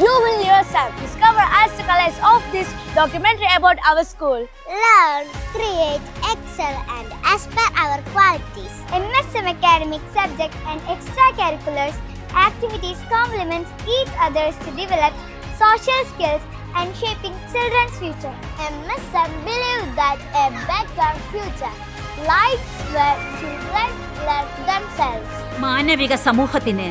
You will yourself discover as the colors of this documentary about our school. Learn, create, excel and aspire our qualities. MSM academic subject and extracurriculars activities complements each others to develop social skills and shaping children's future. MSM believe that a better future lies where children learn themselves. മാനവിക സമൂഹത്തിന്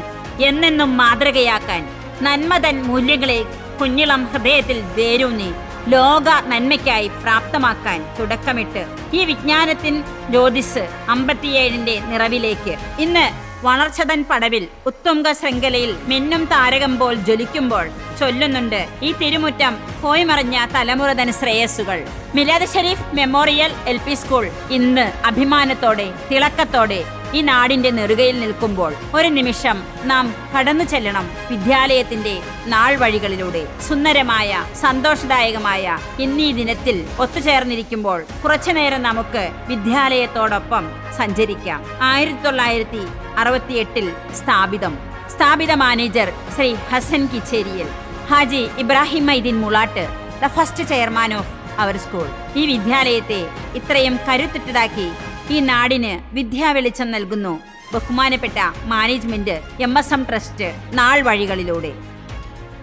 എന്നെന്നും മാതൃകയാക്കാൻ നന്മതൻ മൂല്യങ്ങളെ കുഞ്ഞിളം ഹൃദയത്തിൽ വേരൂന്നി ലോക നന്മയ്ക്കായി പ്രാപ്തമാക്കാൻ തുടക്കമിട്ട് ഈ വിജ്ഞാനത്തിൻ ജ്യോതിസ് 57ന്റെ നിറവിലേക്ക് ഇന്ന് വളർച്ചതൻ പടവിൽ ഉത്തുംഗ ശൃംഖലയിൽ മിന്നും താരകം പോൽ ജ്വലിക്കുമ്പോൾ ചൊല്ലുന്നുണ്ട് ഈ തിരുമുറ്റം പോയി മറഞ്ഞ തലമുറതൻ ശ്രേയസ്സുകൾ. Milad Sharif memorial LP school ഇന്ന് അഭിമാനത്തോടെ തിളക്കത്തോടെ ഈ നാടിന്റെ നെറുകയിൽ നിൽക്കുമ്പോൾ ഒരു നിമിഷം നാം കടന്നു ചെല്ലണം വിദ്യാലയത്തിന്റെ നാൾ വഴികളിലൂടെ. സുന്ദരമായ സന്തോഷദായകമായ ഇന്നീ ദിനത്തിൽ ഒത്തുചേർന്നിരിക്കുമ്പോൾ കുറച്ചുനേരം നമുക്ക് വിദ്യാലയത്തോടൊപ്പം സഞ്ചരിക്കാം. 1968 സ്ഥാപിത മാനേജർ ശ്രീ ഹസൻ കിച്ചേരിയിൽ, Haji Ibrahim Maideen Mulattu, the first chairman of our school. ഈ വിദ്യാലയത്തെ ഇത്രയും കരുത്തുറ്റതാക്കി ഈ നാടിന് വിദ്യാവെളിച്ചം നൽകുന്നു ബഹുമാനപ്പെട്ട മാനേജ്മെന്റ് MSM ട്രസ്റ്റ് നാൾ വഴികളിലൂടെ.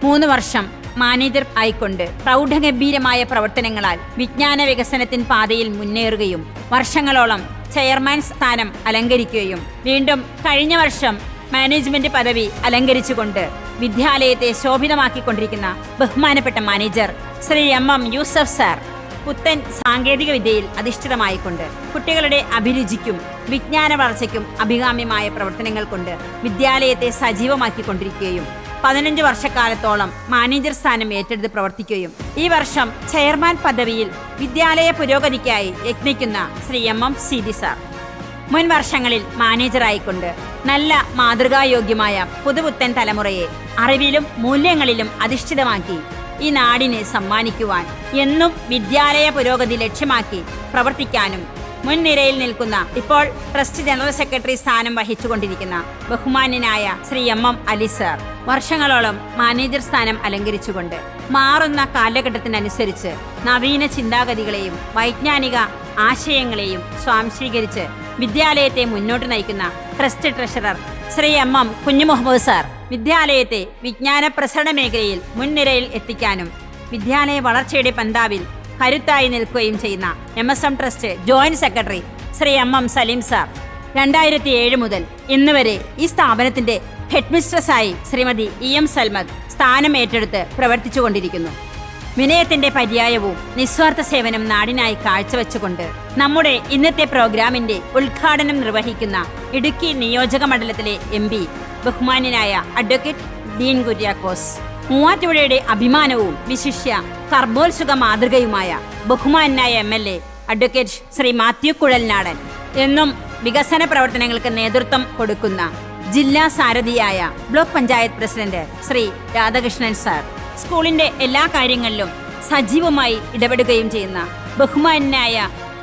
3 വർഷം മാനേജർ ആയിക്കൊണ്ട് പ്രൗഢഗംഭീരമായ പ്രവർത്തനങ്ങളാൽ വിജ്ഞാന വികസനത്തിൻ പാതയിൽ മുന്നേറുകയും വർഷങ്ങളോളം ചെയർമാൻ സ്ഥാനം അലങ്കരിക്കുകയും വീണ്ടും കഴിഞ്ഞ വർഷം മാനേജ്മെന്റ് പദവി അലങ്കരിച്ചുകൊണ്ട് വിദ്യാലയത്തെ ശോഭിതമാക്കിക്കൊണ്ടിരിക്കുന്ന ബഹുമാനപ്പെട്ട manager Shri MM Yusuf sir പുത്തൻ സാങ്കേതിക വിദ്യയിൽ അധിഷ്ഠിതമായിക്കൊണ്ട് കുട്ടികളുടെ അഭിരുചിക്കും വിജ്ഞാന വളർച്ചയ്ക്കും അഭികാമ്യമായ പ്രവർത്തനങ്ങൾ കൊണ്ട് വിദ്യാലയത്തെ സജീവമാക്കിക്കൊണ്ടിരിക്കുകയും 15 വർഷക്കാലത്തോളം മാനേജർ സ്ഥാനം ഏറ്റെടുത്ത് പ്രവർത്തിക്കുകയും ഈ വർഷം ചെയർമാൻ പദവിയിൽ വിദ്യാലയ പുരോഗതിക്കായി യത്നിക്കുന്ന ശ്രീ MM സീതി സാർ. മുൻ വർഷങ്ങളിൽ മാനേജറായിക്കൊണ്ട് നല്ല മാതൃകായോഗ്യമായ പുതുപുത്തൻ തലമുറയെ അറിവിലും മൂല്യങ്ങളിലും അധിഷ്ഠിതമാക്കി ഈ നാടിനെ സമ്മാനിക്കുവാൻ എന്നും വിദ്യാലയ പുരോഗതി ലക്ഷ്യമാക്കി പ്രവർത്തിക്കാനും മുൻനിരയിൽ നിൽക്കുന്ന ഇപ്പോൾ ട്രസ്റ്റ് ജനറൽ സെക്രട്ടറി സ്ഥാനം വഹിച്ചുകൊണ്ടിരിക്കുന്ന ബഹുമാന്യനായ ശ്രീ MM അലി സാർ വർഷങ്ങളോളം മാനേജർ സ്ഥാനം അലങ്കരിച്ചുകൊണ്ട് മാറുന്ന കാലഘട്ടത്തിനനുസരിച്ച് നവീന ചിന്താഗതികളെയും വൈജ്ഞാനിക ആശയങ്ങളെയും സ്വാംശീകരിച്ച് വിദ്യാലയത്തെ മുന്നോട്ട് നയിക്കുന്ന ട്രസ്റ്റ് ട്രഷറർ ശ്രീ MM കുഞ്ഞു മുഹമ്മദ് സാർ വിദ്യാലയത്തെ വിജ്ഞാന പ്രസരണ മേഖലയിൽ മുൻനിരയിൽ എത്തിക്കാനും വിദ്യാലയ വളർച്ചയുടെ പന്താവിൽ കരുത്തായി നിൽക്കുകയും ചെയ്യുന്ന MSM trust joint secretary Shri MM Saleem sir 2007 മുതൽ ഇന്ന് വരെ ഈ സ്ഥാപനത്തിന്റെ ഹെഡ്മിസ്ട്രസ്സായി ശ്രീമതി EM സൽമത്ത് സ്ഥാനം ഏറ്റെടുത്ത് പ്രവർത്തിച്ചുകൊണ്ടിരിക്കുന്നു. വിനയത്തിന്റെ പര്യായവും നിസ്വാർത്ഥ സേവനം നാടിനായി കാഴ്ചവെച്ചുകൊണ്ട് നമ്മുടെ ഇന്നത്തെ പ്രോഗ്രാമിന്റെ ഉദ്ഘാടനം നിർവഹിക്കുന്ന ഇടുക്കി നിയോജക മണ്ഡലത്തിലെ MP ബഹുമാന്യനായ അഡ്വക്കേറ്റ് ഡീൻ കുര്യാക്കോസ്, മൂവാറ്റുപുഴയുടെ അഭിമാനവും വിശിഷ്യ കർമ്മോത്സുക മാതൃകയുമായ ബഹുമാന്യനായ MLA അഡ്വക്കേറ്റ് ശ്രീ മാത്യു കുഴൽനാടൻ, എന്നും വികസന പ്രവർത്തനങ്ങൾക്ക് നേതൃത്വം കൊടുക്കുന്ന ജില്ലാ സാരഥിയായ block panchayat president Shri Radhakrishnan sir, സ്കൂളിന്റെ എല്ലാ കാര്യങ്ങളിലും സജീവമായി ഇടപെടുകയും ചെയ്യുന്ന ബഹുമാന്യനായ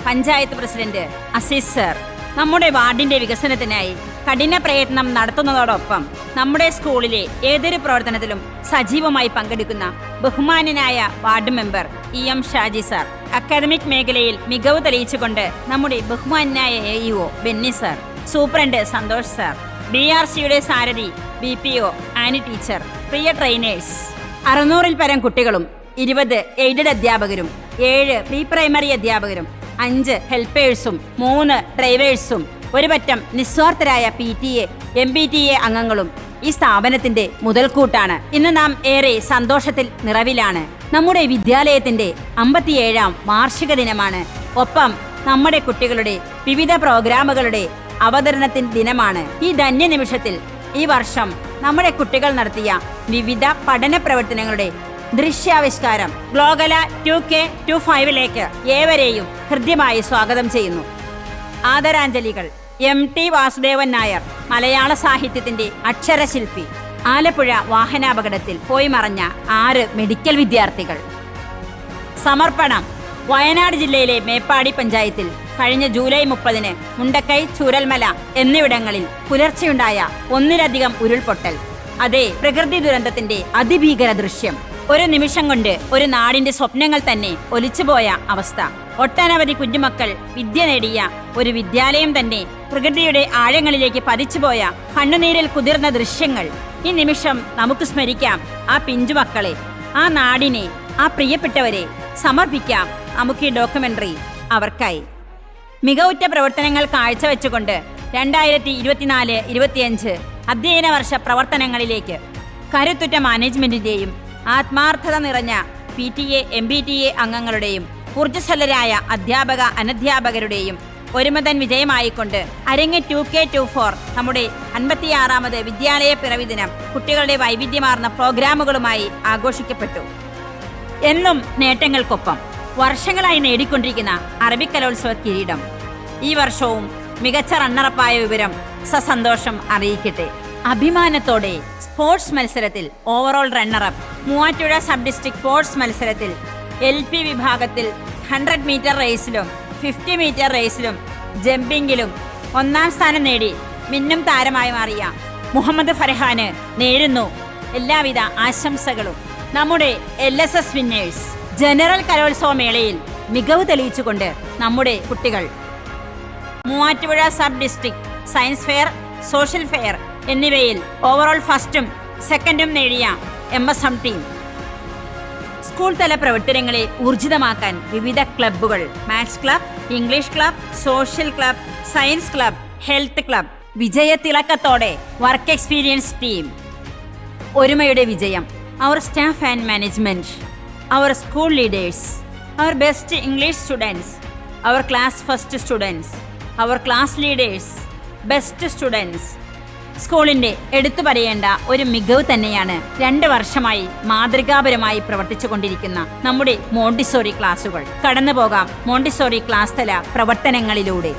പഞ്ചായത്ത് പ്രസിഡന്റ് അസീസ് സാർ, നമ്മുടെ വാർഡിന്റെ വികസനത്തിനായി കഠിന പ്രയത്നം നടത്തുന്നതോടൊപ്പം നമ്മുടെ സ്കൂളിലെ ഏതൊരു പ്രവർത്തനത്തിലും സജീവമായി പങ്കെടുക്കുന്ന ബഹുമാന്യനായ ward member EM Shaji sir, academic മേഖലയിൽ മികവ് തെളിയിച്ചുകൊണ്ട് നമ്മുടെ ബഹുമാന്യനായ AEO Benny sir, superintendent Santhosh sir, BRCയുടെ സാരഥി BPO ആനി ടീച്ചർ, പ്രിയ ട്രെയിനേഴ്സ്, 600-ൽ പരം കുട്ടികളും 20 എയ്ഡഡ് അധ്യാപകരും 7 പ്രീ പ്രൈമറി അധ്യാപകരും 5 ഹെൽപ്പേഴ്സും 3 ഡ്രൈവേഴ്സും ഒരു പറ്റം നിസ്വാർത്ഥരായ PTA MPTA അംഗങ്ങളും ഈ സ്ഥാപനത്തിന്റെ മുതൽക്കൂട്ടാണ്. ഇന്ന് നാം ഏറെ സന്തോഷത്തിൽ നിറവിലാണ്. നമ്മുടെ വിദ്യാലയത്തിന്റെ 57ാം വാർഷിക ദിനമാണ്. ഒപ്പം നമ്മുടെ കുട്ടികളുടെ വിവിധ പ്രോഗ്രാമുകളുടെ അവതരണത്തിൻ ദിനമാണ്. ഈ ധന്യ നിമിഷത്തിൽ ഈ വർഷം നമ്മുടെ കുട്ടികൾ നടത്തിയ വിവിധ പഠന പ്രവർത്തനങ്ങളുടെ ദൃശ്യാവിഷ്കാരം ഗ്ലോഗല 2K25ലേക്ക് ഏവരെയും ഹൃദ്യമായി സ്വാഗതം ചെയ്യുന്നു. ആദരാഞ്ജലികൾ. MT വാസുദേവൻ നായർ, മലയാള സാഹിത്യത്തിന്റെ അക്ഷരശില്പി. ആലപ്പുഴ വാഹനാപകടത്തിൽ പോയി മറഞ്ഞ 6 മെഡിക്കൽ വിദ്യാർത്ഥികൾ. സമർപ്പണം. വയനാട് ജില്ലയിലെ മേപ്പാടി പഞ്ചായത്തിൽ കഴിഞ്ഞ ജൂലൈ 30-ന് മുണ്ടക്കൈ, ചൂരൽമല എന്നിവിടങ്ങളിൽ പുലർച്ചെയുണ്ടായ 1-ലധികം ഉരുൾപൊട്ടൽ അതെ, പ്രകൃതി ദുരന്തത്തിന്റെ അതിഭീകര ദൃശ്യം. ഒരു നിമിഷം കൊണ്ട് ഒരു നാടിന്റെ സ്വപ്നങ്ങൾ തന്നെ ഒലിച്ചുപോയ അവസ്ഥ. ഒട്ടനവധി കുഞ്ഞുമക്കൾ വിദ്യ നേടിയ ഒരു വിദ്യാലയം തന്നെ പ്രകൃതിയുടെ ആഴങ്ങളിലേക്ക് പതിച്ചുപോയ കണ്ണുനീരിൽ കുതിർന്ന ദൃശ്യങ്ങൾ. ഈ നിമിഷം നമുക്ക് സ്മരിക്കാം ആ പിഞ്ചുമക്കളെ, ആ നാടിനെ, ആ പ്രിയപ്പെട്ടവരെ. സമർപ്പിക്കാം നമുക്ക് ഈ ഡോക്യുമെന്ററി അവർക്കായി. മികവുറ്റ പ്രവർത്തനങ്ങൾ കാഴ്ചവെച്ചുകൊണ്ട് 2024-25 അധ്യയന വർഷ പ്രവർത്തനങ്ങളിലേക്ക് കരുത്തുറ്റ മാനേജ്മെന്റിന്റെയും ആത്മാർത്ഥത നിറഞ്ഞ PTA MPTA അംഗങ്ങളുടെയും ഊർജ്ജസ്വലരായ അധ്യാപക അനധ്യാപകരുടെയും ഒരുമതൻ വിജയമായിക്കൊണ്ട് അരങ്ങ് 2K24 നമ്മുടെ 56ാമത് വിദ്യാലയ പിറവി ദിനം കുട്ടികളുടെ വൈവിധ്യമാർന്ന പ്രോഗ്രാമുകളുമായി ആഘോഷിക്കപ്പെട്ടു. എന്നും നേട്ടങ്ങൾക്കൊപ്പം വർഷങ്ങളായി നേടിക്കൊണ്ടിരിക്കുന്ന അറബിക്കലോത്സവ കിരീടം ഈ വർഷവും മികച്ച റണ്ണറപ്പായ വിവരം സസന്തോഷം അറിയിക്കട്ടെ. അഭിമാനത്തോടെ സ്പോർട്സ് മത്സരത്തിൽ overall runner-up, Muvattupuzha sub district sports മത്സരത്തിൽ LP വിഭാഗത്തിൽ 100 മീറ്റർ റേസിലും 50 മീറ്റർ റേസിലും ജമ്പിങ്ങിലും 1ാം സ്ഥാനം നേടി മിന്നും താരമായി മാറിയ മുഹമ്മദ് ഫർഹാന് നേരുന്നു എല്ലാവിധ ആശംസകളും. നമ്മുടെ LSS വിന്നേഴ്സ് ജനറൽ കലോത്സവ മേളയിൽ മികവ് തെളിയിച്ചുകൊണ്ട് നമ്മുടെ കുട്ടികൾ Muvattupuzha sub district science fair, social fair എന്നിവയിൽ ഓവറോൾ ഫസ്റ്റും സെക്കൻഡും നേടിയ MSM ടീം. സ്കൂൾ തല പ്രവർത്തനങ്ങളെ ഊർജിതമാക്കാൻ വിവിധ ക്ലബ്ബുകൾ, maths club, English club, social club, science club, health club. വിജയത്തിളക്കത്തോടെ വർക്ക് എക്സ്പീരിയൻസ് ടീം. ഒരുമയുടെ വിജയം. Our staff and management, our school leaders, our best English students, our class first students, our class leaders, best students. സ്കൂളിന്റെ എടുത്തു പറയേണ്ട ഒരു മികവ് തന്നെയാണ് 2 വർഷമായി മാതൃകാപരമായി പ്രവർത്തിച്ചു കൊണ്ടിരിക്കുന്ന നമ്മുടെ മോണ്ടിസോറി ക്ലാസുകൾ. കടന്നുപോകാം മോണ്ടിസോറി ക്ലാസ് തല പ്രവർത്തനങ്ങളിലൂടെ.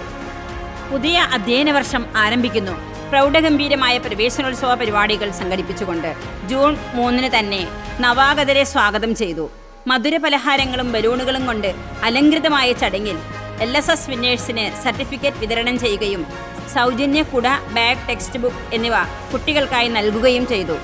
പുതിയ അധ്യയന വർഷം ആരംഭിക്കുന്നു. പ്രൗഢഗംഭീരമായ പ്രവേശനോത്സവ പരിപാടികൾ സംഘടിപ്പിച്ചുകൊണ്ട് ജൂൺ 3 തന്നെ നവാഗതരെ സ്വാഗതം ചെയ്തു. മധുര പലഹാരങ്ങളും ബലൂണുകളും കൊണ്ട് അലങ്കൃതമായ ചടങ്ങിൽ LSS വിന്നേഴ്സിന് സർട്ടിഫിക്കറ്റ് വിതരണം ചെയ്യുകയും സൗജന്യ കുട, ബാഗ്, ടെക്സ്റ്റ് ബുക്ക് എന്നിവ കുട്ടികൾക്കായി നൽകുകയും ചെയ്തു.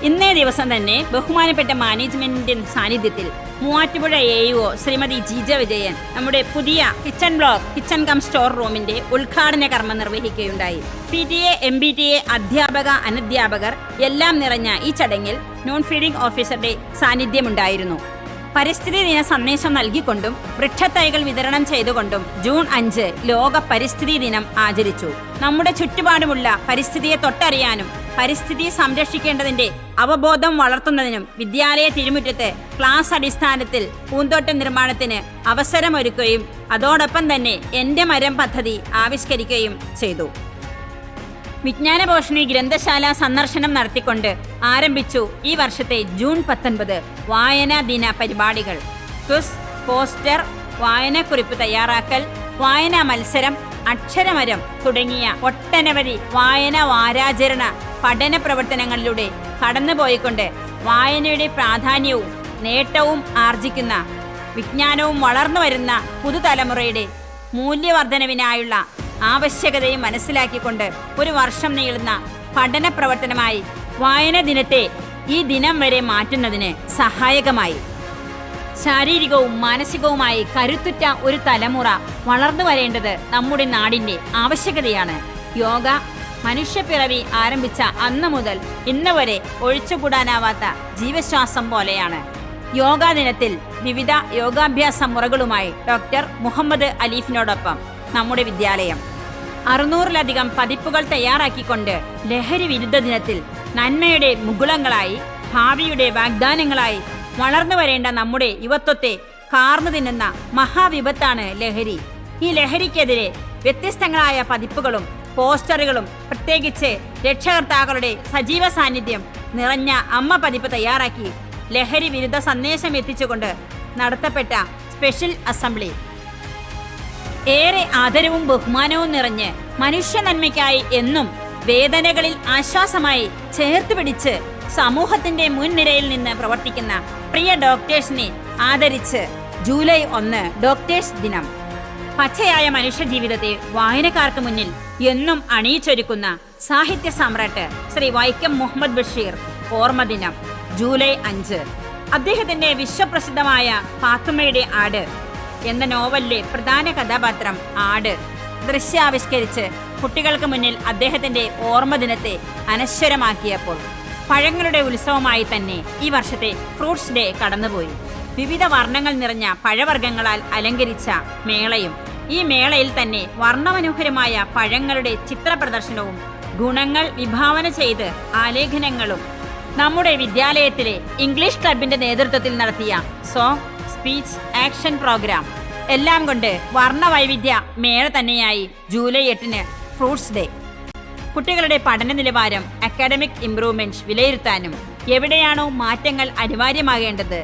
ഇന്നേ ദിവസം തന്നെ ബഹുമാനപ്പെട്ട മാനേജ്മെന്റിന്റെ സാന്നിധ്യത്തിൽ മൂവാറ്റുപുഴ AEO ശ്രീമതി ജീജ വിജയൻ നമ്മുടെ പുതിയ കിച്ചൺ കം സ്റ്റോർ റൂമിന്റെ ഉദ്ഘാടന കർമ്മം നിർവഹിക്കുകയുണ്ടായി. PTA MPTA അധ്യാപക അനധ്യാപകർ എല്ലാം നിറഞ്ഞ ഈ ചടങ്ങിൽ നോൺ ഫീഡിംഗ് ഓഫീസറുടെ സാന്നിധ്യമുണ്ടായിരുന്നു. പരിസ്ഥിതി ദിന സന്ദേശം നൽകിക്കൊണ്ടും വൃക്ഷത്തൈകൾ വിതരണം ചെയ്തുകൊണ്ടും ജൂൺ 5 ലോക പരിസ്ഥിതി ദിനം ആചരിച്ചു. നമ്മുടെ ചുറ്റുപാടുമുള്ള പരിസ്ഥിതിയെ തൊട്ടറിയാനും പരിസ്ഥിതിയെ സംരക്ഷിക്കേണ്ടതിന്റെ അവബോധം വളർത്തുന്നതിനും വിദ്യാലയ തിരുമുറ്റത്ത് ക്ലാസ് അടിസ്ഥാനത്തിൽ പൂന്തോട്ട നിർമ്മാണത്തിന് അവസരമൊരുക്കുകയും അതോടൊപ്പം തന്നെ എൻ്റെ മരം പദ്ധതി ആവിഷ്കരിക്കുകയും ചെയ്തു. വിജ്ഞാനപോഷണി ഗ്രന്ഥശാല സന്ദർശനം നടത്തിക്കൊണ്ട് ആരംഭിച്ചു ഈ വർഷത്തെ ജൂൺ 19 വായനാ ദിന പരിപാടികൾ. ക്വിസ്, പോസ്റ്റർ, വായനക്കുറിപ്പ് തയ്യാറാക്കൽ, വായനാ മത്സരം, അക്ഷരമരം തുടങ്ങിയ ഒട്ടനവധി വായന വാരാചരണ പഠന പ്രവർത്തനങ്ങളിലൂടെ കടന്നുപോയിക്കൊണ്ട് വായനയുടെ പ്രാധാന്യവും നേട്ടവും ആർജിക്കുന്ന വിജ്ഞാനവും വളർന്നു വരുന്ന പുതുതലമുറയുടെ മൂല്യവർദ്ധനവിനായുള്ള ആവശ്യകതയും മനസ്സിലാക്കിക്കൊണ്ട് ഒരു വർഷം നീളുന്ന പഠന പ്രവർത്തനമായി വായന ദിനത്തെ ഈ ദിനം വരെ മാറ്റുന്നതിന് സഹായകമായി. ശാരീരികവും മാനസികവുമായി കരുത്തുറ്റ ഒരു തലമുറ വളർന്നു വരേണ്ടത് നമ്മുടെ നാടിൻ്റെ ആവശ്യകതയാണ്. യോഗ മനുഷ്യപ്പിറവി ആരംഭിച്ച അന്ന് മുതൽ ഇന്ന് വരെ ഒഴിച്ചുകൂടാനാവാത്ത ജീവശ്വാസം പോലെയാണ്. യോഗാ ദിനത്തിൽ വിവിധ യോഗാഭ്യാസ മുറകളുമായി ഡോക്ടർ മുഹമ്മദ് അലീഫിനോടൊപ്പം നമ്മുടെ വിദ്യാലയം 600-ലധികം പതിപ്പുകൾ തയ്യാറാക്കിക്കൊണ്ട് ലഹരി വിരുദ്ധ ദിനത്തിൽ നന്മയുടെ മുകുളങ്ങളായി, ഭാവിയുടെ വാഗ്ദാനങ്ങളായി വളർന്നു വരേണ്ട നമ്മുടെ യുവത്വത്തെ കാർന്നു തിന്നുന്ന മഹാവിപത്താണ് ലഹരി. ഈ ലഹരിക്കെതിരെ വ്യത്യസ്തങ്ങളായ പതിപ്പുകളും പോസ്റ്ററുകളും പ്രത്യേകിച്ച് രക്ഷകർത്താക്കളുടെ സജീവ സാന്നിധ്യം നിറഞ്ഞ അമ്മ പതിപ്പ് തയ്യാറാക്കി ലഹരി വിരുദ്ധ സന്ദേശം എത്തിച്ചുകൊണ്ട് നടത്തപ്പെട്ട സ്പെഷ്യൽ അസംബ്ലി ഏറെ ആദരവും ബഹുമാനവും നിറഞ്ഞ് മനുഷ്യ നന്മയ്ക്കായി എന്നും വേദനകളിൽ ആശ്വാസമായി ചേർത്ത് പിടിച്ച് സമൂഹത്തിന്റെ മുൻനിരയിൽ നിന്ന് പ്രവർത്തിക്കുന്ന പ്രിയ ഡോക്ടേഴ്സിനെ ആദരിച്ച് ജൂലൈ 1 ഡോക്ടേഴ്സ് ദിനം. പച്ചയായ മനുഷ്യ ജീവിതത്തെ വായനക്കാർക്ക് മുന്നിൽ എന്നും അണിയിച്ചൊരുക്കുന്ന സാഹിത്യ സമ്രാട്ട് ശ്രീ വൈക്കം മുഹമ്മദ് ബഷീർ ഓർമ്മദിനം ജൂലൈ 5. അദ്ദേഹത്തിന്റെ വിശ്വപ്രസിദ്ധമായ പാത്തുമ്മയുടെ ആട് എന്ന നോവലിലെ പ്രധാന കഥാപാത്രം ആട് ദൃശ്യാവിഷ്കരിച്ച് കുട്ടികൾക്ക് മുന്നിൽ അദ്ദേഹത്തിന്റെ ഓർമ്മദിനത്തെ അനശ്വരമാക്കിയപ്പോൾ പഴങ്ങളുടെ ഉത്സവമായി തന്നെ ഈ വർഷത്തെ ഫ്രൂട്ട്സ് ഡേ കടന്നുപോയി. വിവിധ വർണ്ണങ്ങൾ നിറഞ്ഞ പഴവർഗ്ഗങ്ങളാൽ അലങ്കരിച്ച മേളയും ഈ മേളയിൽ തന്നെ വർണ്ണമനോഹരമായ പഴങ്ങളുടെ ചിത്ര പ്രദർശനവും ഗുണങ്ങൾ വിഭാവന ചെയ്ത് ആലേഖനങ്ങളും നമ്മുടെ വിദ്യാലയത്തിലെ ഇംഗ്ലീഷ് ക്ലബിന്റെ നേതൃത്വത്തിൽ നടത്തിയ സോങ്, സ്പീച്ച്, ആക്ഷൻ പ്രോഗ്രാം എല്ലാം കൊണ്ട് വർണ്ണവൈവിധ്യ മേള തന്നെയായി ജൂലൈ 8 ഫ്രൂട്ട്സ് ഡേ. കുട്ടികളുടെ പഠന നിലവാരം, അക്കാഡമിക് ഇംപ്രൂവ്മെന്റ് വിലയിരുത്താനും എവിടെയാണോ മാറ്റങ്ങൾ അനിവാര്യമാകേണ്ടത്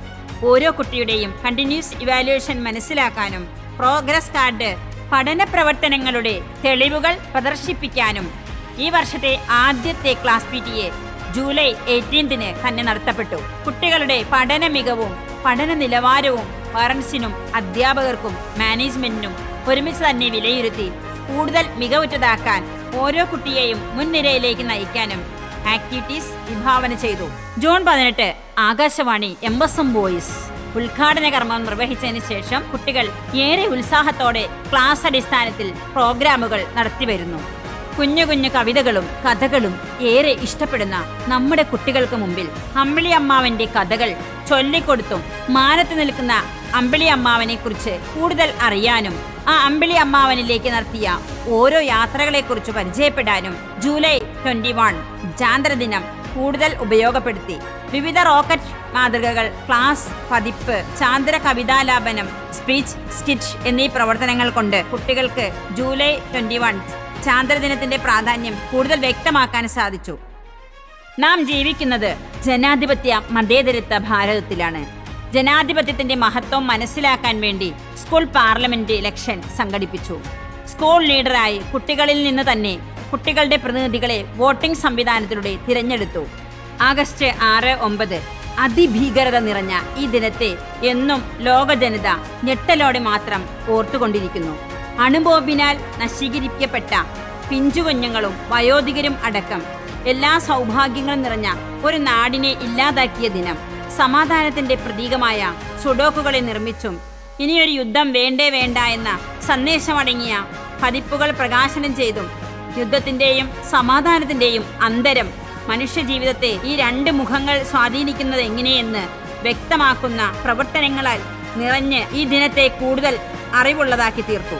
ഓരോ കുട്ടിയുടെയും കണ്ടിന്യൂസ് ഇവാലുവേഷൻ മനസ്സിലാക്കാനും പ്രോഗ്രസ് കാർഡ് പഠന പ്രവർത്തനങ്ങളുടെ തെളിവുകൾ പ്രദർശിപ്പിക്കാനും ഈ വർഷത്തെ ആദ്യത്തെ ക്ലാസ് PTA ജൂലൈ 18 തന്നെ നടത്തപ്പെട്ടു. കുട്ടികളുടെ പഠന മികവും പഠന നിലവാരവും പാരന്റ്സിനും അധ്യാപകർക്കും മാനേജ്മെന്റിനും ഒരുമിച്ച് തന്നെ വിലയിരുത്തി കൂടുതൽ മികവുറ്റതാക്കാൻ ഓരോ കുട്ടിയെയും മുൻനിരയിലേക്ക് നയിക്കാനും ആക്ടിവിറ്റീസ് വിഭാവന ചെയ്തു. ജൂൺ 18 ആകാശവാണി MSM വോയിസ് ഉദ്ഘാടന കർമ്മം നിർവഹിച്ചതിന് ശേഷം കുട്ടികൾ ഏറെ ഉത്സാഹത്തോടെ ക്ലാസ് അടിസ്ഥാനത്തിൽ പ്രോഗ്രാമുകൾ നടത്തിവരുന്നു. കുഞ്ഞു കുഞ്ഞു കവിതകളും കഥകളും ഏറെ ഇഷ്ടപ്പെടുന്ന നമ്മുടെ കുട്ടികൾക്ക് മുമ്പിൽ അമ്പിളി അമ്മാവന്റെ കഥകൾ ചൊല്ലിക്കൊടുത്തും മാനത്ത് നിൽക്കുന്ന അമ്പിളി അമ്മാവനെ കുറിച്ച് കൂടുതൽ അറിയാനും ആ അമ്പിളി അമ്മാവനിലേക്ക് നടത്തിയ ഓരോ യാത്രകളെക്കുറിച്ച് പരിചയപ്പെടാനും ജൂലൈ 21 ചാന്ദ്രദിനം കൂടുതൽ ഉപയോഗപ്പെടുത്തി. വിവിധ റോക്കറ്റ് മാതൃകകൾ, ക്ലാസ് പതിപ്പ്, ചാന്ദ്ര കവിതാലാപനം, സ്പീച്ച്, സ്കിറ്റ് എന്നീ പ്രവർത്തനങ്ങൾ കൊണ്ട് കുട്ടികൾക്ക് ജൂലൈ 21 ചാന്ദ്രദിനത്തിന്റെ പ്രാധാന്യം കൂടുതൽ വ്യക്തമാക്കാൻ സാധിച്ചു. നാം ജീവിക്കുന്നത് ജനാധിപത്യ മതേതരത്വ ഭാരതത്തിലാണ്. ജനാധിപത്യത്തിന്റെ മഹത്വം മനസ്സിലാക്കാൻ വേണ്ടി സ്കൂൾ പാർലമെന്റ് ഇലക്ഷൻ സംഘടിപ്പിച്ചു. സ്കൂൾ ലീഡറായി കുട്ടികളിൽ നിന്ന് തന്നെ കുട്ടികളുടെ പ്രതിനിധികളെ വോട്ടിംഗ് സംവിധാനത്തിലൂടെ തിരഞ്ഞെടുത്തു. ആഗസ്റ്റ് 6, 9 അതിഭീകരത നിറഞ്ഞ ഈ ദിനത്തെ എന്നും ലോക ജനത ഞെട്ടലോടെ മാത്രം ഓർത്തുകൊണ്ടിരിക്കുന്നു. അണുബോംബിനാൽ നശീകരിക്കപ്പെട്ട പിഞ്ചുകുഞ്ഞുങ്ങളും വയോധികരും അടക്കം എല്ലാ സൗഭാഗ്യങ്ങളും നിറഞ്ഞ ഒരു നാടിനെ ഇല്ലാതാക്കിയ ദിനം. സമാധാനത്തിന്റെ പ്രതീകമായ സുഡോക്കുകളെ നിർമ്മിച്ചും ഇനിയൊരു യുദ്ധം വേണ്ടേ വേണ്ട എന്ന സന്ദേശമടങ്ങിയ പതിപ്പുകൾ പ്രകാശനം ചെയ്തും യുദ്ധത്തിന്റെയും സമാധാനത്തിന്റെയും അന്തരം, മനുഷ്യജീവിതത്തെ ഈ രണ്ട് മുഖങ്ങൾ സ്വാധീനിക്കുന്നത് എങ്ങനെയെന്ന് വ്യക്തമാക്കുന്ന പ്രവർത്തനങ്ങളാൽ നിറഞ്ഞ് ഈ ദിനത്തെ കൂടുതൽ അറിവുള്ളതാക്കി തീർത്തു.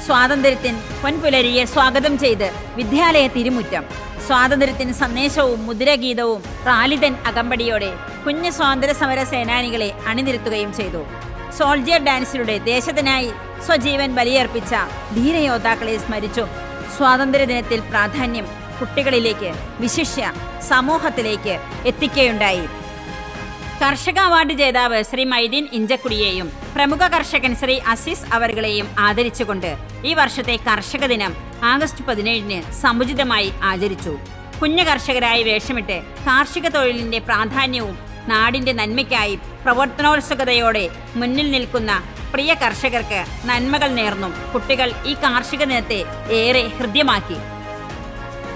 സ്വാതന്ത്ര്യത്തിൻ പൊൻപുലരിയെ സ്വാഗതം ചെയ്ത് വിദ്യാലയ തിരുമുറ്റം സ്വാതന്ത്ര്യത്തിന് സന്ദേശവും മുദ്രഗീതവും റാലിതൻ അകമ്പടിയോടെ കുഞ്ഞു സ്വാതന്ത്ര്യ സമര സേനാനികളെ അണിനിരത്തുകയും ചെയ്തു. സോൾജിയർ ഡാൻസിലൂടെ ദേശത്തിനായി സ്വജീവൻ ബലിയർപ്പിച്ച ധീരയോദ്ധാക്കളെ സ്മരിച്ചു. സ്വാതന്ത്ര്യ ദിനത്തിൽ പ്രാധാന്യം കുട്ടികളിലേക്ക്, വിശിഷ്യ സമൂഹത്തിലേക്ക് എത്തിക്കുകയുണ്ടായി. കർഷക അവാർഡ് ജേതാവ് ശ്രീ മൈദീൻ ഇഞ്ചക്കുടിയെയും പ്രമുഖ കർഷകൻ ശ്രീ അസീസ് അവറുകളെയും ആദരിച്ചുകൊണ്ട് ഈ വർഷത്തെ കർഷക ദിനം ആഗസ്റ്റ് 17 സമുചിതമായി ആചരിച്ചു. കുഞ്ഞു കർഷകരായി വേഷമിട്ട് കാർഷിക തൊഴിലിന്റെ പ്രാധാന്യവും നാടിന്റെ നന്മയ്ക്കായി പ്രവർത്തനോത്സുകതയോടെ മുന്നിൽ നിൽക്കുന്ന പ്രിയ കർഷകർക്ക് നന്മകൾ നേർന്നും കുട്ടികൾ ഈ കാർഷിക ദിനത്തെ ഏറെ ഹൃദ്യമാക്കി.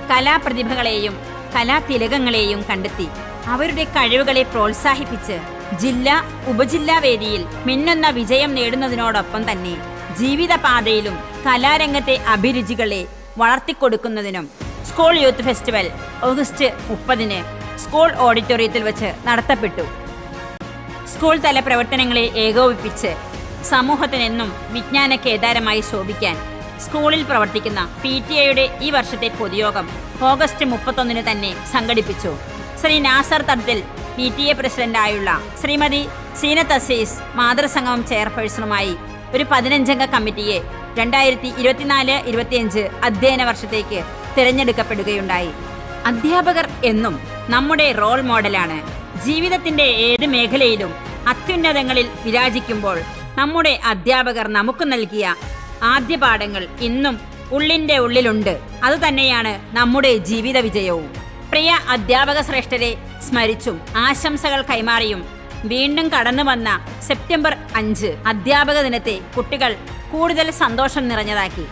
കലാപ്രതിഭകളെയും കലാതിലകങ്ങളെയും കണ്ടെത്തി അവരുടെ കഴിവുകളെ പ്രോത്സാഹിപ്പിച്ച് ജില്ലാ ഉപജില്ലാ വേദിയിൽ മിന്നുന്ന വിജയം നേടുന്നതിനോടൊപ്പം തന്നെ ജീവിതപാതയിലും കലാരംഗത്തെ അഭിരുചികളെ വളർത്തിക്കൊടുക്കുന്നതിനും school youth festival August 30 school ഓഡിറ്റോറിയത്തിൽ വെച്ച് നടത്തപ്പെട്ടു. സ്കൂൾ തല പ്രവർത്തനങ്ങളെ ഏകോപിപ്പിച്ച് സമൂഹത്തിനെന്നും വിജ്ഞാന കേദാരമായി ശോഭിക്കാൻ സ്കൂളിൽ പ്രവർത്തിക്കുന്ന PTA ഈ വർഷത്തെ പൊതുയോഗം ഓഗസ്റ്റ് 31 തന്നെ സംഘടിപ്പിച്ചു. ശ്രീ നാസർ തബ്ദിൽ PTA പ്രസിഡന്റായുള്ള ശ്രീമതി സീനത്ത് അസീസ് മാതൃസംഗമം ചെയർപേഴ്സണുമായി ഒരു 15-അംഗ കമ്മിറ്റിയെ 2024-25 അധ്യയന വർഷത്തേക്ക് തിരഞ്ഞെടുക്കപ്പെടുകയുണ്ടായി. അധ്യാപകർ എന്നും നമ്മുടെ റോൾ മോഡലാണ്. ജീവിതത്തിന്റെ ഏത് മേഖലയിലും അത്യുന്നതങ്ങളിൽ വിരാജിക്കുമ്പോൾ നമ്മുടെ അധ്യാപകർ നമുക്ക് നൽകിയ ആദ്യ പാഠങ്ങൾ ഇന്നും ഉള്ളിന്റെ ഉള്ളിലുണ്ട്. അതുതന്നെയാണ് നമ്മുടെ ജീവിത വിജയവും. പ്രിയ അധ്യാപക ശ്രേഷ്ഠരെ സ്മരിച്ചും ആശംസകൾ കൈമാറിയും വീണ്ടും കടന്നു വന്ന സെപ്റ്റംബർ 5 അധ്യാപക ദിനത്തെ കുട്ടികൾ കൂടുതൽ സന്തോഷം നിറഞ്ഞതാക്കി.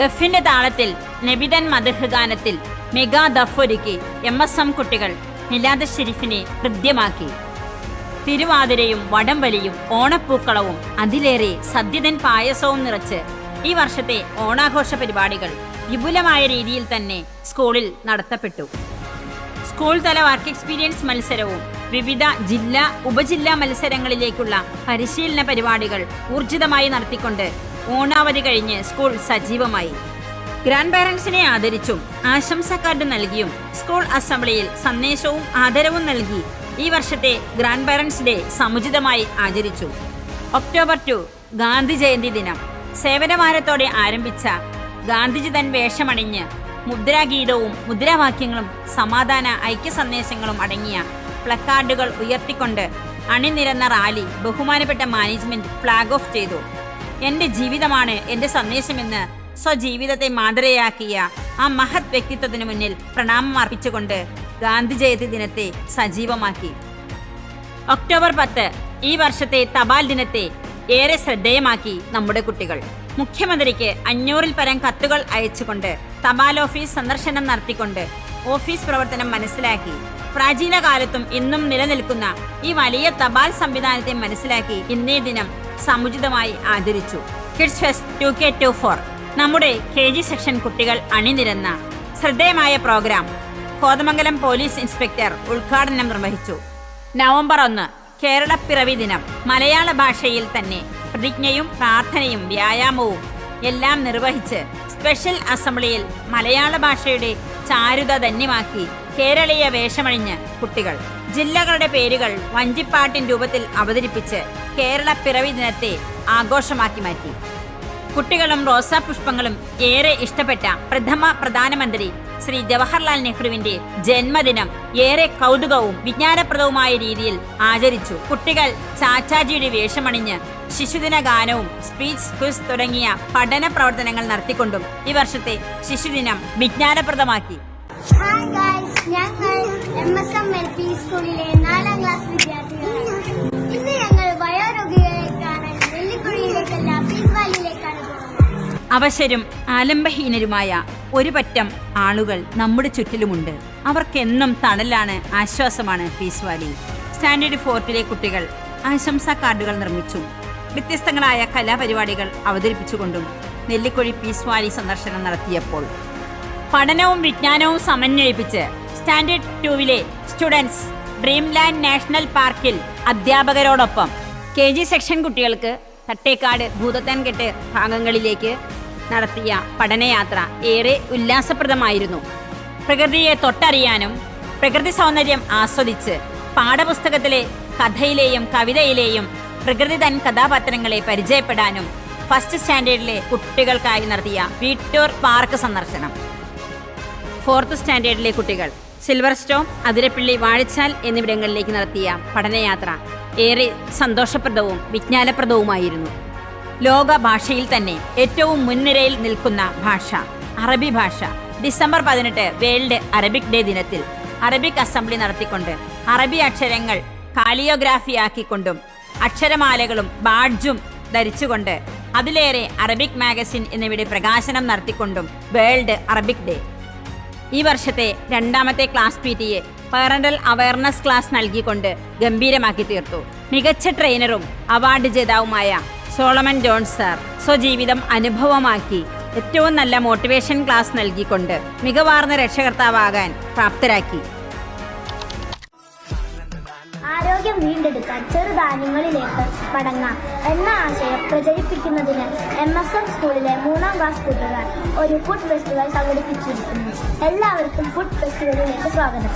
ദഫിന്റെ താളത്തിൽ നബിതൻ മദ്ഹ് ഗാനത്തിൽ മെഗാ ദഫൊരുക്കി MSM കുട്ടികൾ മിലാദ് ഷെരീഫിനെ ഹൃദ്യമാക്കി. തിരുവാതിരയും വടംവലിയും ഓണപ്പൂക്കളവും അതിലേറെ സദ്യതൻ പായസവും നിറച്ച് ഈ വർഷത്തെ ഓണാഘോഷ പരിപാടികൾ വിപുലമായ രീതിയിൽ തന്നെ സ്കൂളിൽ നടത്തപ്പെട്ടു. സ്കൂൾ തല വർക്ക് എക്സ്പീരിയൻസ് മത്സരവും വിവിധ ജില്ലാ ഉപജില്ലാ മത്സരങ്ങളിലേക്കുള്ള പരിശീലന പരിപാടികൾ ഊർജിതമായി നടത്തിക്കൊണ്ട് ഓണാവധി കഴിഞ്ഞ് സ്കൂൾ സജീവമായി. ഗ്രാൻഡ് പാരന്റ്സിനെ ആദരിച്ചും ആശംസാ കാർഡ് നൽകിയും സ്കൂൾ അസംബ്ലിയിൽ സന്ദേശവും ആദരവും നൽകി ഈ വർഷത്തെ ഗ്രാൻഡ് പാരന്റ്സ് ഡേ സമുചിതമായി ആചരിച്ചു. ഒക്ടോബർ 2 ഗാന്ധി ജയന്തി ദിനം. സേവനവാരത്തോടെ ആരംഭിച്ച ഗാന്ധിജി തൻ വേഷമണിഞ്ഞ് മുദ്രാഗീതവും മുദ്രാവാക്യങ്ങളും സമാധാന ഐക്യ സന്ദേശങ്ങളും അടങ്ങിയ പ്ലക്കാർഡുകൾ ഉയർത്തിക്കൊണ്ട് അണിനിരന്ന റാലി ബഹുമാനപ്പെട്ട മാനേജ്മെന്റ് ഫ്ലാഗ് ഓഫ് ചെയ്തു. എൻ്റെ ജീവിതമാണ് എൻ്റെ സന്ദേശമെന്ന് സ്വജീവിതത്തെ മാതൃകയാക്കിയ ആ മഹത് വ്യക്തിത്വത്തിന് മുന്നിൽ പ്രണാമം അർപ്പിച്ചുകൊണ്ട് ഗാന്ധി ജയന്തി ദിനത്തെ സജീവമാക്കി. ഒക്ടോബർ 10 ഈ വർഷത്തെ തപാൽ ദിനത്തെ ഏറെ ശ്രദ്ധേയമാക്കി നമ്മുടെ കുട്ടികൾ. മുഖ്യമന്ത്രിക്ക് 500-ൽ പരം കത്തുകൾ അയച്ചുകൊണ്ട് തപാൽ ഓഫീസ് സന്ദർശനം നടത്തിക്കൊണ്ട് ഓഫീസ് പ്രവർത്തനം മനസ്സിലാക്കി. പ്രാചീന കാലത്തും ഇന്നും നിലനിൽക്കുന്ന ഈ വലിയ തപാൽ സംവിധാനത്തെ മനസ്സിലാക്കി ഇന്നേ ദിനം സമുചിതമായി ആദരിച്ചു. കിഡ്സ് ഫെസ്റ്റ് 2K24 നമ്മുടെ KG സെക്ഷൻ കുട്ടികൾ അണിനിരന്ന ശ്രദ്ധേയമായ പ്രോഗ്രാം കോതമംഗലം പോലീസ് ഇൻസ്പെക്ടർ ഉദ്ഘാടനം നിർവഹിച്ചു. നവംബർ 1 കേരളപ്പിറവി ദിനം. മലയാള ഭാഷയിൽ തന്നെ പ്രതിജ്ഞയും പ്രാർത്ഥനയും വ്യായാമവും എല്ലാം നിർവഹിച്ച് സ്പെഷ്യൽ അസംബ്ലിയിൽ മലയാള ഭാഷയുടെ ചാരുത ധന്യമാക്കി കേരളീയ വേഷമണിഞ്ഞ് കുട്ടികൾ ജില്ലകളുടെ പേരുകൾ വഞ്ചിപ്പാട്ടിൻ രൂപത്തിൽ അവതരിപ്പിച്ച് കേരളപ്പിറവി ദിനത്തെ ആഘോഷമാക്കി മാറ്റി. കുട്ടികളും റോസാപുഷ്പങ്ങളും ഏറെ ഇഷ്ടപ്പെട്ട പ്രഥമ പ്രധാനമന്ത്രി ശ്രീ ജവഹർലാൽ നെഹ്റുവിന്റെ ജന്മദിനം ഏറെ കൗതുകവും വിജ്ഞാനപ്രദവുമായ രീതിയിൽ ആചരിച്ചു. കുട്ടികൾ ചാച്ചാജിയുടെ വേഷമണിഞ്ഞ് ശിശുദിന ഗാനവും സ്പീച്ച് ക്വിസ് തുടങ്ങിയ പഠന പ്രവർത്തനങ്ങൾ നടത്തിക്കൊണ്ടും ഈ വർഷത്തെ ശിശുദിനം വിജ്ഞാനപ്രദമാക്കി. ഞങ്ങൾ MSM LP സ്കൂളിലെ 4ാം ക്ലാസ് വിദ്യാർത്ഥികളാണ്. ഇന്ന് ഞങ്ങൾ വയോരോഗികളെക്കാണ് നെല്ലിക്കുഴിയിലേക്കല്ല പീസ് വാലിയിലേക്കാണ് പോകുന്നത്. അവശരും ആലംബഹീനരുമായ ഒരു പറ്റം ആളുകൾ നമ്മുടെ ചുറ്റിലുമുണ്ട്. അവർക്കെന്നും തണലാണ്, ആശ്വാസമാണ് പീസ് വാലി. സ്റ്റാൻഡേർഡ് 4ലെ കുട്ടികൾ ആശംസാ കാർഡുകൾ നിർമ്മിച്ചു. വ്യത്യസ്തങ്ങളായ കലാപരിപാടികൾ അവതരിപ്പിച്ചുകൊണ്ടും നെല്ലിക്കുഴി പീസ് വാലി സന്ദർശനം നടത്തിയപ്പോൾ പഠനവും വിജ്ഞാനവും സമന്വയിപ്പിച്ച് സ്റ്റാൻഡേർഡ് 2ലെ സ്റ്റുഡൻസ് ഡ്രീംലാൻഡ് നാഷണൽ പാർക്കിൽ അധ്യാപകരോടൊപ്പം KG സെക്ഷൻ കുട്ടികൾക്ക് തട്ടേക്കാട് ഭൂതത്താൻകെട്ട് ഭാഗങ്ങളിലേക്ക് നടത്തിയ പഠനയാത്ര ഏറെ ഉല്ലാസപ്രദമായിരുന്നു. പ്രകൃതിയെ തൊട്ടറിയാനും പ്രകൃതി സൗന്ദര്യം ആസ്വദിച്ച് പാഠപുസ്തകത്തിലെ കഥയിലെയും കവിതയിലെയും പ്രകൃതി തൻ കഥാപാത്രങ്ങളെ പരിചയപ്പെടാനും ഫസ്റ്റ് സ്റ്റാൻഡേർഡിലെ കുട്ടികൾക്കായി നടത്തിയ വീട്ടൂർ പാർക്ക് സന്ദർശനം. 4th സ്റ്റാൻഡേർഡിലെ കുട്ടികൾ സിൽവർ സ്റ്റോം, അതിരപ്പള്ളി, വാഴച്ചാൽ എന്നിവിടങ്ങളിലേക്ക് നടത്തിയ പഠനയാത്ര ഏറെ സന്തോഷപ്രദവും വിജ്ഞാനപ്രദവുമായിരുന്നു. ലോക ഭാഷയിൽ തന്നെ ഏറ്റവും മുൻനിരയിൽ നിൽക്കുന്ന ഭാഷ അറബി ഭാഷ. ഡിസംബർ 18 വേൾഡ് അറബിക് ഡേ ദിനത്തിൽ അറബിക് അസംബ്ലി നടത്തിക്കൊണ്ട് അറബി അക്ഷരങ്ങൾ കാലിയോഗ്രാഫിയാക്കിക്കൊണ്ടും അക്ഷരമാലകളും ബാഡ്ജും ധരിച്ചുകൊണ്ട് അതിലേറെ അറബിക് മാഗസിൻ എന്നിവയുടെ പ്രകാശനം നടത്തിക്കൊണ്ടും വേൾഡ് അറബിക് ഡേ. ഈ വർഷത്തെ 2ാമത്തെ class PTA parental awareness class നൽകിക്കൊണ്ട് ഗംഭീരമാക്കി തീർത്തു. മികച്ച ട്രെയിനറും അവാർഡ് ജേതാവുമായ സോളമൻ ജോൺ സാർ സ്വജീവിതം അനുഭവമാക്കി ഏറ്റവും നല്ല മോട്ടിവേഷൻ ക്ലാസ് നൽകിക്കൊണ്ട് മികവാർന്ന രക്ഷകർത്താവാകാൻ പ്രാപ്തരാക്കി. ആരോഗ്യം വീണ്ടെടുക്കാൻ ചെറുധാന്യങ്ങളിലേക്ക് മടങ്ങാം എന്ന ആശയം പ്രചരിപ്പിക്കുന്നതിന് MSM സ്കൂളിലെ 3ാം ക്ലാസ് കൂട്ടുകാർ ഒരു ഫുഡ് ഫെസ്റ്റിവൽ സംഘടിപ്പിച്ചിരിക്കുന്നു. എല്ലാവർക്കും ഫുഡ് ഫെസ്റ്റിവലിലേക്ക് സ്വാഗതം.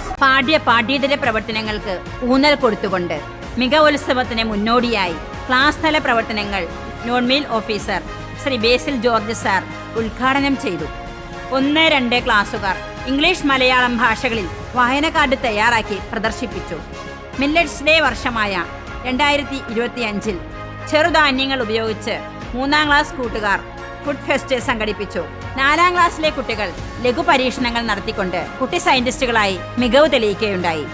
പാഠ്യേതര പ്രവർത്തനങ്ങൾക്ക് ഊന്നൽ കൊടുത്തുകൊണ്ട് മികവോത്സവത്തിന് മുന്നോടിയായി ക്ലാസ് തല പ്രവർത്തനങ്ങൾ നോൺ മീൽ ഓഫീസർ ശ്രീ ബേസിൽ ജോർജ് സാർ ഉദ്ഘാടനം ചെയ്തു. 1-2 ക്ലാസ്സുകാർ ഇംഗ്ലീഷ് മലയാളം ഭാഷകളിൽ വായന കാർഡ് തയ്യാറാക്കി പ്രദർശിപ്പിച്ചു. മില്ലറ്റ്സ് ഡേ വർഷമായ 2025 ചെറുധാന്യങ്ങൾ ഉപയോഗിച്ച് 3ാം ക്ലാസ് കൂട്ടുകാർ ഫുഡ് ഫെസ്റ്റ് സംഘടിപ്പിച്ചു. 4ാം ക്ലാസ്സിലെ കുട്ടികൾ ലഘു പരീക്ഷണങ്ങൾ നടത്തിക്കൊണ്ട് കുട്ടി സയന്റിസ്റ്റുകളായി മികവ് തെളിയിക്കുകയുണ്ടായി.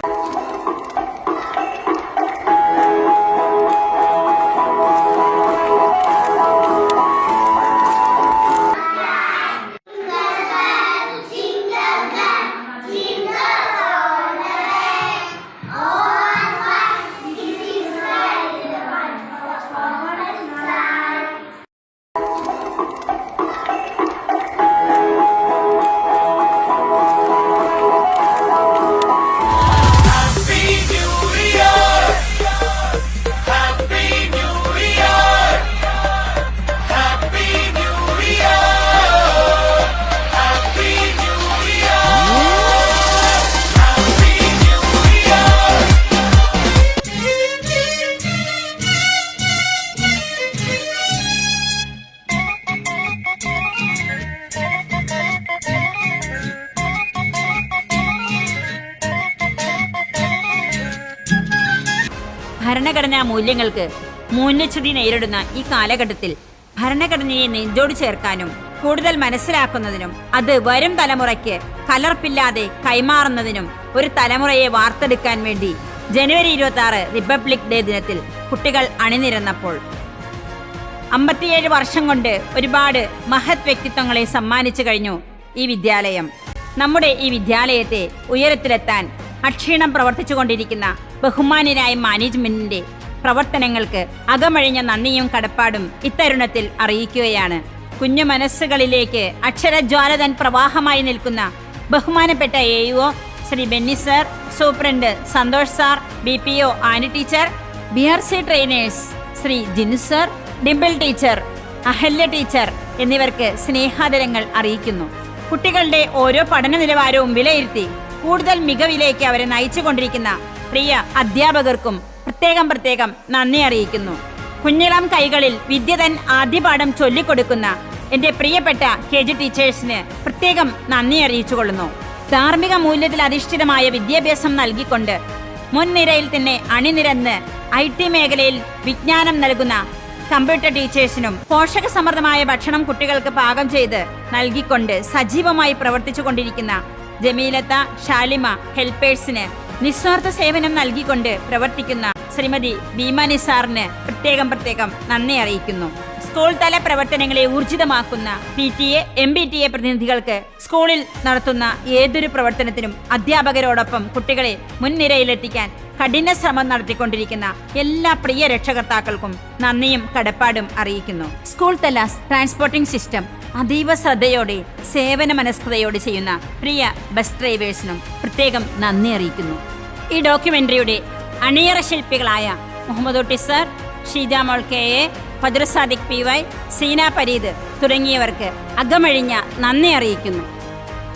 ഭരണഘടനാ മൂല്യങ്ങൾക്ക് മൂല്യച്യുതി നേരിടുന്ന ഈ കാലഘട്ടത്തിൽ ഭരണഘടനയെ നെഞ്ചോട് ചേർക്കാനും കൂടുതൽ മനസ്സിലാക്കുന്നതിനും അത് വരും തലമുറയ്ക്ക് കലർപ്പില്ലാതെ കൈമാറുന്നതിനും ഒരു തലമുറയെ വാർത്തെടുക്കാൻ വേണ്ടി ജനുവരി 26 റിപ്പബ്ലിക് ഡേ ദിനത്തിൽ കുട്ടികൾ അണിനിരന്നപ്പോൾ 57 വർഷം കൊണ്ട് ഒരുപാട് മഹത് വ്യക്തിത്വങ്ങളെ സമ്മാനിച്ചു കഴിഞ്ഞു ഈ വിദ്യാലയം. നമ്മുടെ ഈ വിദ്യാലയത്തെ ഉയരത്തിലെത്താൻ അക്ഷീണം പ്രവർത്തിച്ചുകൊണ്ടിരിക്കുന്ന ബഹുമാന്യനായ മാനേജ്മെന്റിന്റെ പ്രവർത്തനങ്ങൾക്ക് അകമഴിഞ്ഞ നന്ദിയും കടപ്പാടും ഇത്തരുണത്തിൽ അറിയിക്കുകയാണ്. കുഞ്ഞു മനസ്സുകളിലേക്ക് അക്ഷരജ്വാലതൻ പ്രവാഹമായി നിൽക്കുന്ന ബഹുമാനപ്പെട്ട AEO Shri Benny sir, superintendent Santhosh sir, BPO Annie teacher, BRC trainers Shri Jinu sir, Dimple teacher, Ahalya teacher എന്നിവർക്ക് സ്നേഹാദരങ്ങൾ അറിയിക്കുന്നു. കുട്ടികളുടെ ഓരോ പഠന നിലവാരവും വിലയിരുത്തി കൂടുതൽ മികവിലേക്ക് അവരെ നയിച്ചുകൊണ്ടിരിക്കുന്ന പ്രിയ അധ്യാപകർക്കും പ്രത്യേകം നന്ദി അറിയിക്കുന്നു. കുഞ്ഞിളം കൈകളിൽ വിദ്യതൻ ആദ്യപാഠം ചൊല്ലിക്കൊടുക്കുന്ന എന്റെ പ്രിയപ്പെട്ട KG ടീച്ചേഴ്സിന് പ്രത്യേകം നന്ദി അറിയിച്ചുകൊള്ളുന്നു. ധാർമ്മിക മൂല്യത്തിൽ അധിഷ്ഠിതമായ വിദ്യാഭ്യാസം നൽകിക്കൊണ്ട് മുൻനിരയിൽ തന്നെ അണിനിരന്ന് IT മേഖലയിൽ വിജ്ഞാനം നൽകുന്ന കമ്പ്യൂട്ടർ ടീച്ചേഴ്സിനും പോഷകസമൃദ്ധമായ ഭക്ഷണം കുട്ടികൾക്ക് പാകം ചെയ്ത് നൽകിക്കൊണ്ട് സജീവമായി പ്രവർത്തിച്ചു കൊണ്ടിരിക്കുന്ന ജമീലത്ത, ഷാലിമ ഹെൽപ്പേഴ്സിന് നിസ്വാർത്ഥ സേവനം നൽകിക്കൊണ്ട് പ്രവർത്തിക്കുന്ന ശ്രീമതി ഭീമ നിസാറിന് പ്രത്യേകം നന്ദി അറിയിക്കുന്നു. സ്കൂൾ തല പ്രവർത്തനങ്ങളെ ഊർജിതമാക്കുന്ന PTA, MBTA പ്രതിനിധികൾക്ക് സ്കൂളിൽ നടത്തുന്ന ഏതൊരു പ്രവർത്തനത്തിനും അധ്യാപകരോടൊപ്പം കുട്ടികളെ മുൻനിരയിലെത്തിക്കാൻ കഠിന ശ്രമം നടത്തിക്കൊണ്ടിരിക്കുന്ന എല്ലാ പ്രിയ രക്ഷകർത്താക്കൾക്കും നന്ദിയും കടപ്പാടും അറിയിക്കുന്നു. സ്കൂൾ തല ട്രാൻസ്പോർട്ടിംഗ് സിസ്റ്റം അതീവ ശ്രദ്ധയോടെ സേവന മനസ്കതയോടെ ചെയ്യുന്ന പ്രിയ ബസ് ഡ്രൈവേഴ്സിനും പ്രത്യേകം നന്ദി അറിയിക്കുന്നു. ഈ ഡോക്യുമെന്ററിയുടെ അണിയറ ശില്പികളായ Muhammad Utty sir, Sheejamol KA, Fajr Sadiq PY, Seena Pareed തുടങ്ങിയവർക്ക് അകമഴിഞ്ഞ നന്ദി അറിയിക്കുന്നു.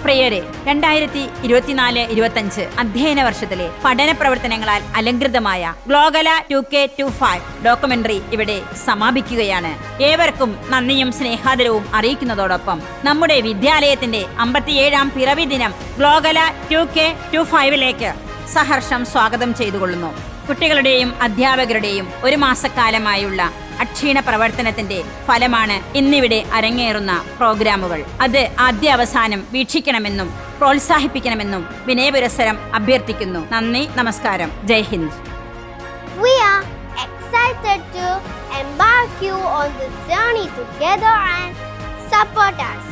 പ്രിയരെ, 2024-25 അധ്യയന വർഷത്തിലെ പഠന പ്രവർത്തനങ്ങളാൽ അലങ്കൃതമായ ഗ്ലോഗല 2K25 ഡോക്യുമെന്ററി ഇവിടെ സമാപിക്കുകയാണ്. ഏവർക്കും നന്ദിയും സ്നേഹാദരവും അറിയിക്കുന്നതോടൊപ്പം നമ്മുടെ വിദ്യാലയത്തിന്റെ 57ാം പിറവി ദിനം ഗ്ലോഗല 2K25ലേക്ക് സഹർഷം സ്വാഗതം ചെയ്തുകൊള്ളുന്നു. കുട്ടികളുടെയും അധ്യാപകരുടെയും ഒരു മാസക്കാലമായുള്ള അക്ഷീണ പ്രവർത്തനത്തിന്റെ ഫലമാണ് ഇന്നിവിടെ അരങ്ങേറുന്ന പ്രോഗ്രാമുകൾ. അത് ആദ്യാവസാനം വീക്ഷിക്കണമെന്നും പ്രോത്സാഹിപ്പിക്കണമെന്നും വിനയപുരസ്സരം അഭ്യർത്ഥിക്കുന്നു. നന്ദി, നമസ്കാരം, ജയ് Hind. We are excited to embark you on this journey together and support us.